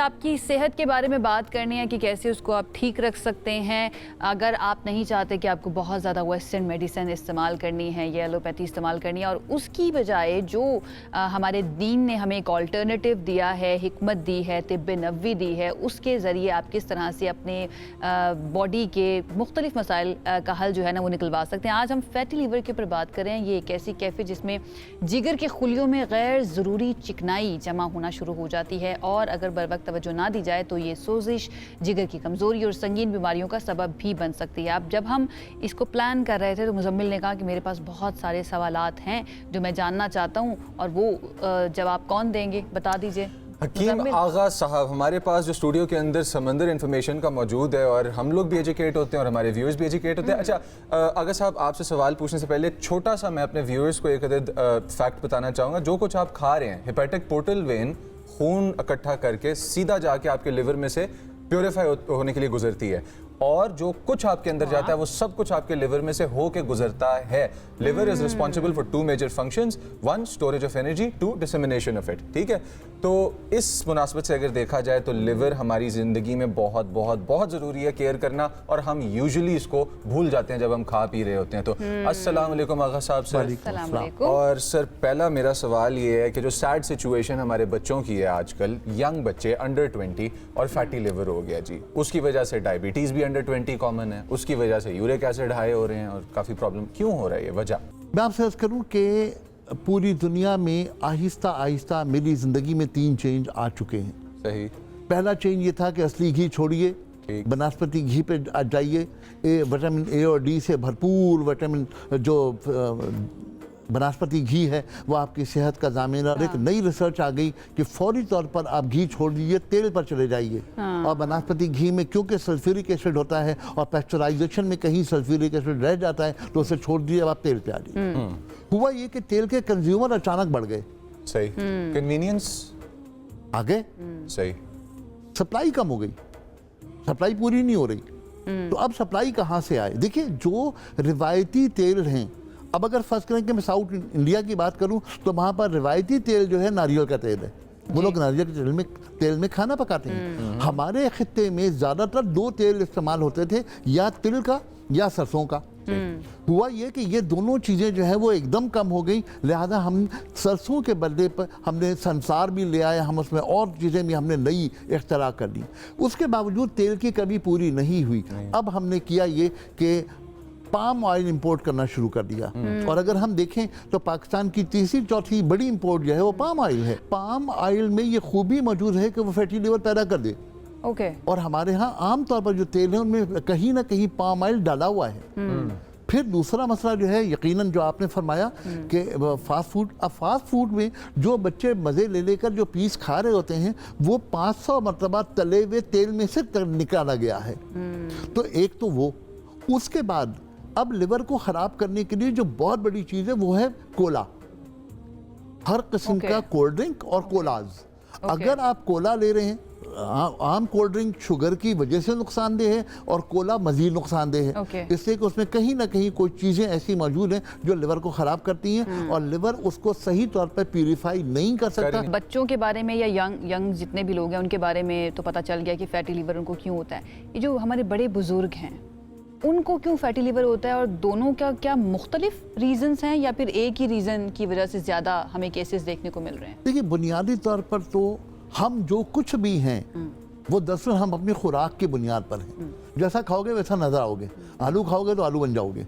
आपकी सेहत के बारे में बात करनी है कि कैसे उसको आप ठीक रख सकते हैं। अगर आप नहीं चाहते कि आपको बहुत ज़्यादा वेस्टर्न मेडिसिन इस्तेमाल करनी है या एलोपैथी इस्तेमाल करनी है, और उसकी बजाय जो हमारे दीन ने हमें एक ऑल्टरनेटिव दिया है, हिकमत दी है, तिब्ब नबवी दी है, उसके ज़रिए आप किस तरह से अपने बॉडी के मुख्तलिफ मसाइल का हल जो है ना वो निकलवा सकते हैं। आज हम फैटी लीवर के ऊपर बात कर रहे हैं। ये एक ऐसी कैफियत जिसमें जिगर के खुलियों में गैर ज़रूरी चिकनाई जमा होना शुरू हो जाती है, और अगर बर वक्त तवज्जो ना दी जाए तो ये सोजिश, जिगर की कमज़ोरी और संगीन बीमारियों का सबब भी बन सकती है। अब जब हम इसको प्लान कर रहे थे तो मुजम्मिल ने कहा कि मेरे पास बहुत सारे सवालात हैं जो मैं जानना चाहता हूँ, और वो जवाब कौन देंगे, बता दीजिए। हकीम आगा साहब, हमारे पास जो स्टूडियो के अंदर समंदर इन्फॉर्मेशन का मौजूद है, और हम लोग भी एजुकेट होते हैं और हमारे व्यूअर्स भी एजुकेट होते हैं। अच्छा आगा साहब, आपसे सवाल पूछने से पहले एक छोटा सा मैं अपने व्यूअर्स को एक अदद फैक्ट बताना चाहूँगा। जो कुछ आप खा रहे हैं, हेपेटिक पोर्टल वेन खून इकट्ठा करके सीधा जाके आपके लिवर में से प्योरीफाई होने के लिए गुजरती है, और जो कुछ आपके अंदर जाता है वो सब कुछ आपके लिवर में से होके गुजरता है। Liver is responsible for 2 major functions, 1 storage of energy, 2 dissemination of it. ठीक है, तो इस मुनासबत से अगर देखा जाए तो लिवर हमारी ज़िंदगी में बहुत बहुत बहुत ज़रूरी है केयर करना, और हम यूजुअली इसको भूल जाते हैं जब हम खा पी रहे होते हैं। तो अस्सलाम वालेकुम आगा साहब। सर, और सर पहला मेरा सवाल ये है कि जो सैड सिचुएशन हमारे बच्चों की है आजकल, यंग बच्चे अंडर 20 और फैटी लिवर हो गया जी, उसकी वजह से डायबिटीज़ भी अंडर 20 कॉमन है, उसकी वजह से यूरिक एसिड हाई हो रहे हैं, और काफ़ी प्रॉब्लम क्यों हो रहा है, ये वजह? मैं आपसे अर्ज करूं कि पूरी दुनिया में आहिस्ता आहिस्ता मेरी ज़िंदगी में 3 चेंज आ चुके हैं। सही। पहला चेंज ये था कि असली घी छोड़िए, बनस्पति घी पे जाइए। विटामिन ए और डी से भरपूर विटामिन जो बनस्पति घी है वो आपकी सेहत का ज़ामिन। और एक नई रिसर्च आ गई कि फौरी तौर पर आप घी छोड़ दीजिए, तेल पर चले जाइए। और बनस्पति घी में क्योंकि सल्फ्यूरिक एसिड होता है और पैस्चराइजेशन में कहीं सल्फ्यूरिक एसिड रह जाता है, तो उसे छोड़ दीजिए, अब आप तेल पे आ जाइए। हुआ ये कि तेल के कंज्यूमर अचानक बढ़ गए। सही। कन्वीनियंस आ गए। सही। सप्लाई कम हो गई, सप्लाई पूरी नहीं हो रही। तो अब सप्लाई कहाँ से आए? देखिए, जो रिवायती तेल हैं, अब अगर फर्स्ट करें कि मैं साउथ इंडिया की बात करूं तो वहाँ पर रिवायती तेल जो है नारियल का तेल है। वो लोग नारियल के तेल में खाना पकाते हैं। हमारे खित्ते में ज़्यादातर 2 तेल इस्तेमाल होते थे, या तिल का या सरसों का। हुआ ये कि ये दोनों चीज़ें जो है वो एकदम कम हो गई, लिहाजा हम सरसों के बदले पर हमने संसार भी ले आए, हम उसमें और चीज़ें भी हमने नई इख्तरा कर दी। उसके बावजूद तेल की कमी पूरी नहीं हुई। अब हमने किया ये कि पाम ऑयल इंपोर्ट करना शुरू कर दिया। और अगर हम देखें तो पाकिस्तान की तीसरी चौथी बड़ी इंपोर्ट जो है वो पाम ऑयल है। पाम ऑयल में ये खूबी मौजूद है कि वो फैटी लिवर पैदा कर दे। और हमारे यहाँ आम तौर पर जो तेल है उनमें कहीं ना कहीं पाम ऑयल डाला हुआ है। फिर दूसरा मसला जो है, यकीनन जो आपने फरमाया कि फास्ट फूड। अब फास्ट फूड में जो बच्चे मज़े ले लेकर जो पीस खा रहे होते हैं वो 500 मरतबा तले हुए तेल में से निकाला गया है। तो एक तो वो, उसके बाद अब लिवर को ख़राब करने के लिए जो बहुत बड़ी चीज़ है वो है कोला। हर किस्म का कोल्ड ड्रिंक और कोलाज। अगर आप कोला ले रहे हैं, आम कोल्ड ड्रिंक शुगर की वजह से नुकसानदेह है और कोला मजीद नुकसानदेह है। इसलिए कि उसमें कहीं ना कहीं कोई चीज़ें ऐसी मौजूद हैं जो लिवर को ख़राब करती हैं, और लिवर उसको सही तौर पर प्यूरिफाई नहीं कर सकता। बच्चों के बारे में या यंग जितने भी लोग हैं उनके बारे में तो पता चल गया कि फैटी लिवर उनको क्यों होता है। ये जो हमारे बड़े बुजुर्ग हैं उनको क्यों फैटी लिवर होता है, और दोनों का क्या मुख्तलिफ रीजंस हैं, या फिर एक ही रीज़न की वजह से ज़्यादा हमें केसेस देखने को मिल रहे हैं? देखिए, बुनियादी तौर पर तो हम जो कुछ भी हैं वो दरअसल हम अपनी खुराक की बुनियाद पर हैं। जैसा खाओगे वैसा नजर आओगे। आलू खाओगे तो आलू बन जाओगे,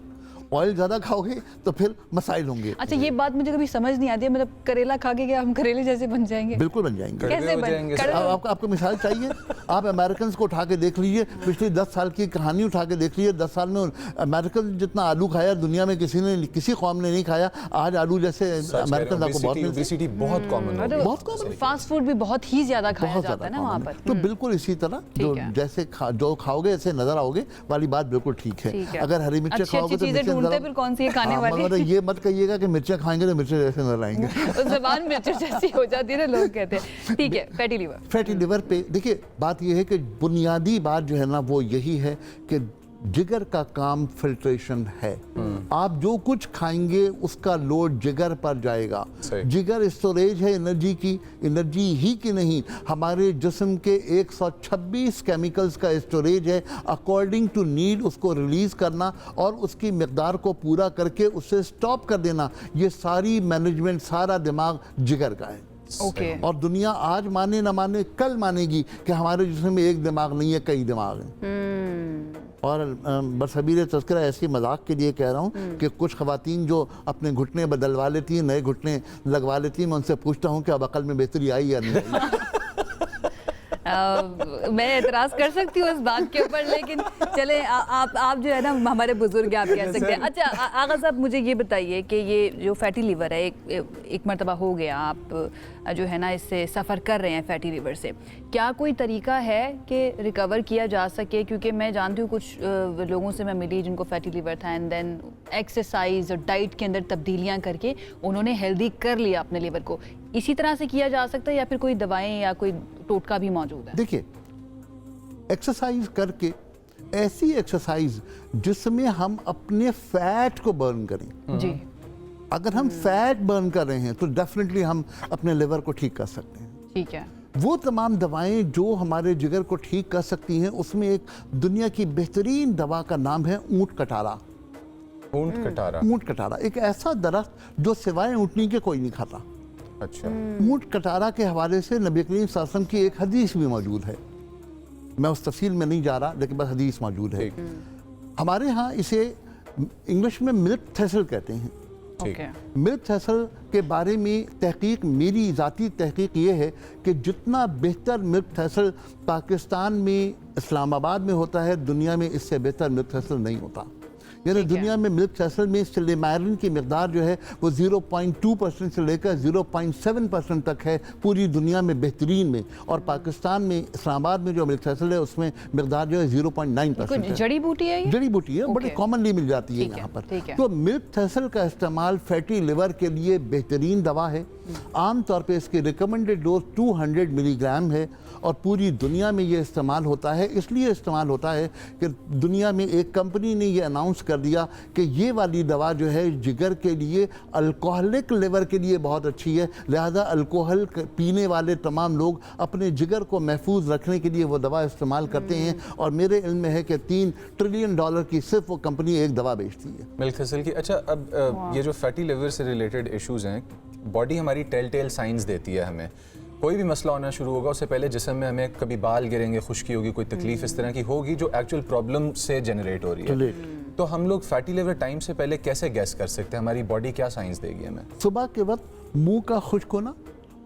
ऑयल ज़्यादा खाओगे तो फिर मसाइल होंगे। अच्छा, ये बात मुझे कभी समझ नहीं आती है, मतलब करेला खा के क्या हम करेले जैसे बन जाएंगे? बिल्कुल बन जाएंगे। कैसे बन? आपको मिसाल चाहिए? आप अमेरिकन को उठा के देख लीजिए, पिछले 10 साल की कहानी उठा के देख लीजिए। 10 साल में अमेरिकन जितना आलू खाया दुनिया में किसी कौम ने नहीं खाया। आज आलू जैसे अमेरिकन आपको बहुत कॉमन। फास्ट फूड भी बहुत ही ज़्यादा खाया जाता है ना वहाँ पर। तो बिल्कुल इसी तरह जो जैसे जो खाओगे ऐसे नजर आओगे वाली बात बिल्कुल ठीक है। अगर हरी मिर्च खाओगे तो फिर कौन सी खाने वाली? ये मत कहिएगा कि मिर्चें खाएंगे तो मिर्चें जैसे नजर आएंगे। ज़बान मिर्चें जैसी हो जाती है ना, लोग कहते हैं। ठीक है, फैटी लिवर। फैटी लिवर पे देखिए, बात ये है कि बुनियादी बात जो है ना वो यही है कि जिगर का काम फिल्ट्रेशन है। आप जो कुछ खाएंगे उसका लोड जिगर पर जाएगा। सही। जिगर स्टोरेज है एनर्जी की, एनर्जी ही की नहीं, हमारे जिस्म के 126 केमिकल्स का स्टोरेज है। अकॉर्डिंग टू नीड उसको रिलीज करना और उसकी मिकदार को पूरा करके उसे स्टॉप कर देना, ये सारी मैनेजमेंट, सारा दिमाग जिगर का है। ओके। और दुनिया आज माने ना माने कल मानेगी कि हमारे जिस्म में एक दिमाग नहीं है, कई दिमाग हैं। और बरसबीर तज़किरा ऐसी मजाक के लिए कह रहा हूँ कि कुछ ख़वातीन जो अपने घुटने बदलवा लेती हैं, नए घुटने लगवा लेती हैं, मैं उनसे पूछता हूँ कि अब अकल में बेहतरी आई या नहीं आई। मैं एतराज़ कर सकती हूँ इस बात के ऊपर, लेकिन चले आप जो है ना हमारे बुजुर्ग हैं, आप कह सकते हैं। अच्छा आगा साहब, मुझे ये बताइए कि ये जो फैटी लिवर है, एक मरतबा हो गया, आप जो है ना इससे सफ़र कर रहे हैं फैटी लिवर से, क्या कोई तरीका है कि रिकवर किया जा सके? क्योंकि मैं जानती हूँ कुछ लोगों से मैं मिली जिनको फैटी लिवर था, एंड देन एक्सरसाइज और डाइट के अंदर तब्दीलियाँ करके उन्होंने हेल्दी कर लिया अपने लिवर को। इसी तरह से किया जा सकता है या फिर कोई दवाएं या कोई टोटका भी मौजूद है? देखिए, एक्सरसाइज करके, ऐसी एक्सरसाइज जिसमें हम अपने फैट को बर्न करें। जी। अगर हम फैट बर्न कर रहे हैं तो डेफिनेटली हम अपने लिवर को ठीक कर सकते हैं। ठीक है। वो तमाम दवाएं जो हमारे जिगर को ठीक कर सकती हैं, उसमें एक दुनिया की बेहतरीन दवा का नाम है ऊंट कटारा। ऊंट कटारा? ऊंट कटारा एक ऐसा दरख्त जो सिवाय ऊँटनी के कोई नहीं खाता। अच्छा। ऊंट कटारा के हवाले से नबी करीम सल्लल्लाहु अलैहि वसल्लम की एक हदीस भी मौजूद है। मैं उस तफसील में नहीं जा रहा, लेकिन बस हदीस मौजूद है। हमारे यहाँ इसे इंग्लिश में मिल्क थेसल कहते हैं। ओके। मिल्क थेसल के बारे में तहकीक, मेरी ज़ाती तहकीक ये है कि जितना बेहतर मिल्क थेसल पाकिस्तान में, इस्लामाबाद में होता है, दुनिया में इससे बेहतर मिल्क थेसल नहीं होता। यानी दुनिया में मिल्क थेसल में सिलेमायरिन की मिकदार जो है वो 0.2% से लेकर 0.7% तक है पूरी दुनिया में बेहतरीन में। और पाकिस्तान में, इस्लामाबाद में जो मिल्क थेसल है उसमें मिकदार जो है 0.9% है। जड़ी बूटी है ये? जड़ी बूटी है, बड़ी कॉमनली मिल जाती है यहाँ पर। तो मिल्क थेसल का इस्तेमाल फैटी लिवर के लिए बेहतरीन दवा है। आम तौर पे इसकी रिकमेंडेड डोज 200 मिलीग्राम है और पूरी दुनिया में ये इस्तेमाल होता है। इसलिए इस्तेमाल होता है कि दुनिया में एक कंपनी ने ये अनाउंस कर दिया कि ये वाली दवा जो है जिगर के लिए, अल्कोहलिक लिवर के लिए बहुत अच्छी है, लिहाजा अल्कोहल पीने वाले तमाम लोग अपने जिगर को महफूज रखने के लिए वो दवा इस्तेमाल करते हैं। और मेरे इल्म में है कि $3 ट्रिलियन की सिर्फ वो कंपनी एक दवा बेचती है, मिल्क थेसल की। अच्छा, अब ये जो फैटी लिवर से रिलेटेड इश्यूज हैं, बॉडी हमारी टेल साइंस देती है हमें। कोई भी मसला होना शुरू होगा उससे पहले जिस्म में हमें कभी बाल गिरेंगे, खुश्की होगी, कोई तकलीफ इस तरह की होगी जो एक्चुअल प्रॉब्लम से जनरेट हो रही है। तो हम लोग फैटी लिवर टाइम से पहले कैसे गैस कर सकते हैं? हमारी बॉडी क्या साइंस देगी हमें? सुबह के वक्त मुंह का खुश्क होना,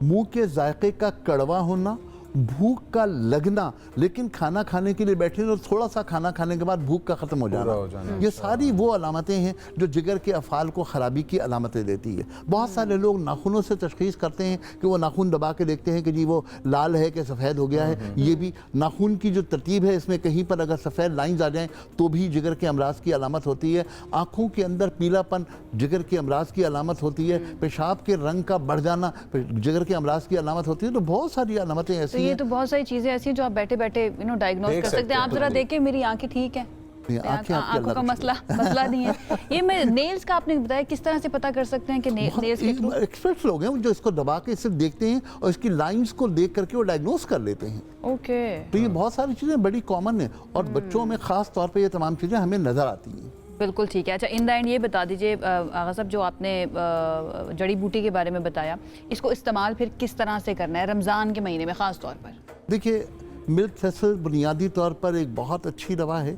मुंह के जायके का कड़वा होना, भूख का लगना, लेकिन खाना खाने के लिए बैठे तो थोड़ा सा खाना खाने के बाद भूख का ख़त्म हो जाना, ये सारी वो अलामतें हैं जो जिगर के अफ़ाल को ख़राबी की अलामतें देती है। बहुत सारे लोग नाखूनों से तशख़ीस करते हैं कि वो नाखून दबा के देखते हैं कि जी वो लाल है कि सफ़ेद हो गया है। ये भी नाखून की जो तरतीब है, इसमें कहीं पर अगर सफ़ेद लाइन्स आ जाएँ तो भी जिगर के अमराज की अलामत होती है। आँखों के अंदर पीलापन जिगर के अमराज की अलामत होती है। पेशाब के रंग का बढ़ जाना जिगर के अमराज की अलामत होती है। तो बहुत सारी अलामतें ऐसी, ये तो बहुत सारी चीजें ऐसी हैं जो आप बैठे बैठे डायग्नोज कर सकते हैं। आप जरा देखें मेरी आंखें ठीक है, आंखों का मसला नहीं है। ये मैं नेल्स का आपने बताया, किस तरह से पता कर सकते हैं कि नेल्स के थ्रू? एक्सपर्ट्स लोग हैं जो इसको दबा के सिर्फ देखते हैं और इसकी लाइंस को देख करके वो डायग्नोज कर लेते हैं। ओके। तो ये बहुत सारी चीजें बड़ी कॉमन है और बच्चों में खास तौर पे ये तमाम चीजें हमें नजर आती हैं। बिल्कुल ठीक है। अच्छा, इन द एंड ये बता दीजिए आगा साहब, जो आपने जड़ी बूटी के बारे में बताया, इसको इस्तेमाल फिर किस तरह से करना है रमज़ान के महीने में ख़ास तौर पर? देखिए, मिल्क थेसल बुनियादी तौर पर एक बहुत अच्छी दवा है।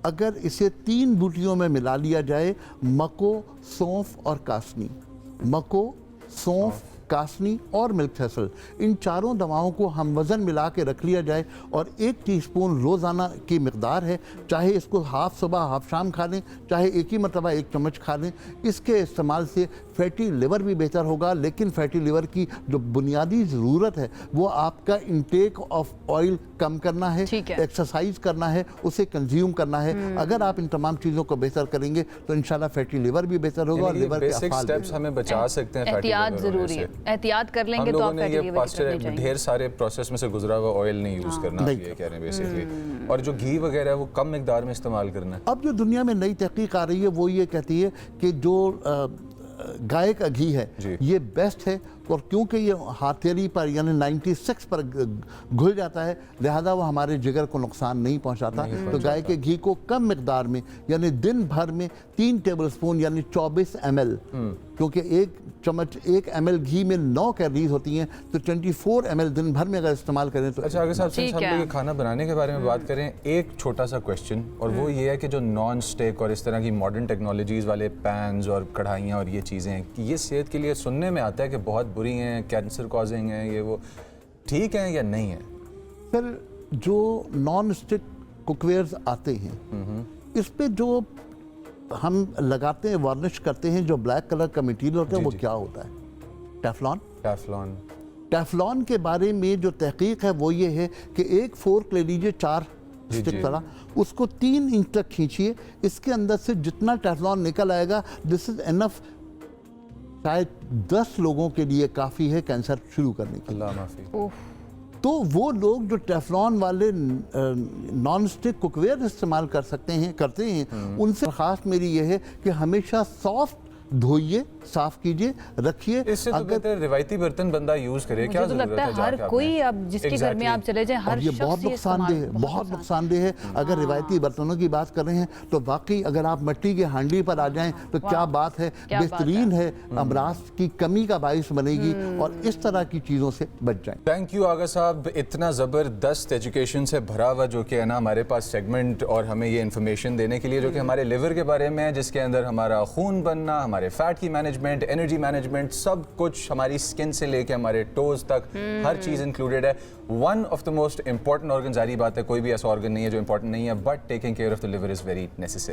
अगर इसे 3 बूटियों में मिला लिया जाए, मको, सौंफ और कासनी, मको, सौंफ, कासनी और मिल्क थेसल, इन चारों दवाओं को हम वज़न मिला के रख लिया जाए और 1 टीस्पून रोज़ाना की मिकदार है, चाहे इसको हाफ सुबह हाफ शाम खा लें, चाहे एक ही मरतबा 1 चम्मच खा लें। इसके इस्तेमाल से फैटी लिवर भी बेहतर होगा। लेकिन फैटी लिवर की जो बुनियादी ज़रूरत है वो आपका इंटेक ऑफ ऑयल कम करना है, एक्सरसाइज करना है, उसे कंज्यूम करना है। अगर आप इन तमाम चीज़ों को बेहतर करेंगे तो इंशाल्लाह फैटी लिवर भी बेहतर होगा और लिवर के अफ़ाल स्टेप्स हमें बचा सकते हैं। एहतियात ज़रूरी है। एहतियात कर हम लेंगे तो लोगों आप ने फैटी ये लीवर की तरफ नहीं पास्चर जाएंगे। ढेर सारे प्रोसेस में से गुजरा हुआ ऑयल नहीं यूज़ करना, नहीं। ये कह रहे हैं बेसिकली। और जो घी वगैरह है वो कम मिकदार में इस्तेमाल करना है। अब जो दुनिया में नई तहकीक आ रही है वो ये कहती है कि जो गाय का घी है जी। ये बेस्ट है, और क्योंकि ये हाथेरी पर यानी 96 पर घुल जाता है, लिहाजा वो हमारे जिगर को नुकसान नहीं पहुंचाता। तो गाय के घी को कम मिकदार में यानी दिन भर में 3 टेबलस्पून यानी 24 ml, क्योंकि एक चम्मच 1 ml घी में 9 कैलोरीज होती हैं, तो 24 ml दिन भर में अगर इस्तेमाल करें तो अच्छा, अगर साहब ठीक हम है। लोग ये खाना बनाने के बारे में बात करें, एक छोटा सा क्वेश्चन, और वो ये है कि जो नॉन स्टिक और इस तरह की मॉडर्न टेक्नोलॉजीज़ वाले पैन्स और कढ़ाइयाँ और ये चीज़ें हैं, कि ये सेहत के लिए सुनने में आता है कि बहुत बुरी हैं, कैंसर कॉजिंग हैं, ये वो ठीक है या नहीं है? सर जो नॉन स्टिक कुकवेयर्स आते हैं इस पे जो हम लगाते हैं, वार्निश करते हैं, जो ब्लैक कलर का मटेरियल होता है जी, वो जी। क्या होता है? टेफ्लॉन। टेफ्लॉन। टेफ्लॉन के बारे में जो तहकीक है वो ये है कि एक फोर्क ले लीजिए, 4 जी, स्टिक जी। तरह, उसको 3 इंच तक खींचिए, इसके अंदर से जितना टेफ्लॉन निकल आएगा दिस इज एनफ, शायद 10 लोगों के लिए काफ़ी है कैंसर शुरू करने के लिए। अल्लाह माफ़ी। उफ, तो वो लोग जो टेफ्लॉन वाले नॉन स्टिक कुकवेयर इस्तेमाल करते हैं उनसे खास मेरी ये है कि हमेशा सॉफ्ट धोइए, साफ कीजिए, रखिए। इससे तो बेहतर रिवायती बर्तन बंदा यूज करे। क्या मुझे तो जरूरत लगता है जाके हर आपने? कोई, अब जिसके घर में आप चले जाएं, हर और ये शख्स बहुत ये नुकसानदेह है, इस्तेमाल- बहुत नुकसानदेह है। अगर रिवायती बर्तनों की बात कर रहे हैं तो वाकई अगर आप मिट्टी के हांडी पर आ जाएं तो क्या बात है, क्या बात बेहतरीन है, अमराज की कमी का बाइस बनेगी, और इस तरह की चीज़ों से बच जाएं। थैंक यू आगा साहब, इतना ज़बरदस्त एजुकेशन से भरा हुआ जो कि है ना हमारे पास सेगमेंट, और हमें ये इन्फॉर्मेशन देने के लिए जो कि हमारे लिवर के बारे में है, जिसके अंदर हमारा खून बनना, हमारे फैट की मैनेजमेंट, एनर्जी मैनेजमेंट, सब कुछ, हमारी स्किन से लेके हमारे टोज तक हर चीज़ इंक्लूडेड है। One of the most important organ, जारी बात है कोई भी ऐसा ऑर्गन नहीं है जो इंपॉर्टेंट नहीं है, but taking care of the liver is very necessary.